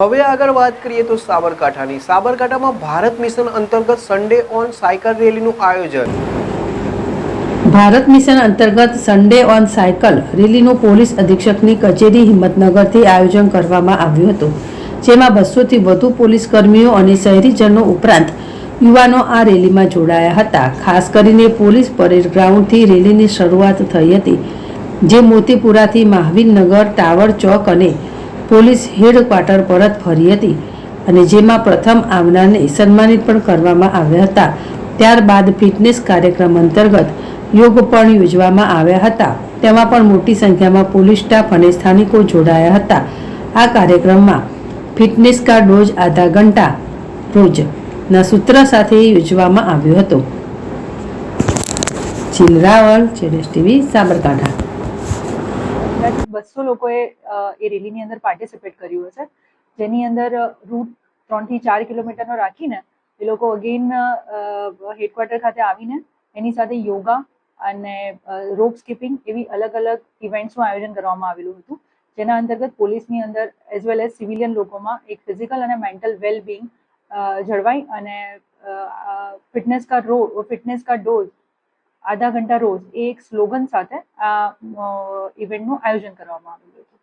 હવે આગળ વાત કરીએ તો સાબરકાંઠામાં ભારત મિશન અંતર્ગત સન્ડે ઓન સાયકલ રેલીનું આયોજન। ભારત મિશન અંતર્ગત સન્ડે ઓન સાયકલ રેલીનું પોલીસ અધિક્ષકની કચેરી હિંમતનગરથી આયોજન કરવામાં આવ્યું હતું, જેમાં 200થી વધુ પોલીસ કર્મીઓ અને શહેરીજનો ઉપરાંત યુવાનો આ રેલીમાં જોડાયા હતા। ખાસ કરીને પોલીસ પરેડ ગ્રાઉન્ડથી રેલીની શરૂઆત થઈ હતી, જે મોતીપુરાથી મહાવીરનગર ટાવર ચોક અને પોલીસ હેડક્વાર્ટર પરત ફરી હતી અને જેમાં પ્રથમ આવનારને સન્માનિત પણ કરવામાં આવ્યા હતા। ત્યારબાદ ફિટનેસ કાર્યક્રમ અંતર્ગત યોગ પણ યોજવામાં આવ્યા હતા, તેમાં પણ મોટી સંખ્યામાં પોલીસ સ્ટાફ અને સ્થાનિકો જોડાયા હતા। આ કાર્યક્રમમાં ફિટનેસ કા ડોઝ આધા ઘંટા રોજના સૂત્ર સાથે યોજવામાં આવ્યો હતો। જીલ રાવલ, જેડેશ ટીવી, સાબરકાંઠા। 200 લોકોએ એ રેલીની અંદર પાર્ટિસિપેટ કર્યું હશે, જેની અંદર રૂટ 3 થી 4 કિલોમીટરનો રાખીને એ લોકો અગેન હેડક્વાર્ટર ખાતે આવીને એની સાથે યોગા અને રોપ સ્કીપિંગ એવી અલગ અલગ ઇવેન્ટ્સનું આયોજન કરવામાં આવેલું હતું, જેના અંતર્ગત પોલીસની અંદર એઝ વેલ એઝ સિવિલિયન લોકોમાં એક ફિઝિકલ અને મેન્ટલ વેલબિંગ જળવાય અને ફિટનેસ કા ડોઝ આધા ઘંટા રોજ એ એક સ્લોગન સાથે આ ઇવેન્ટનું આયોજન કરવામાં આવ્યું હતું।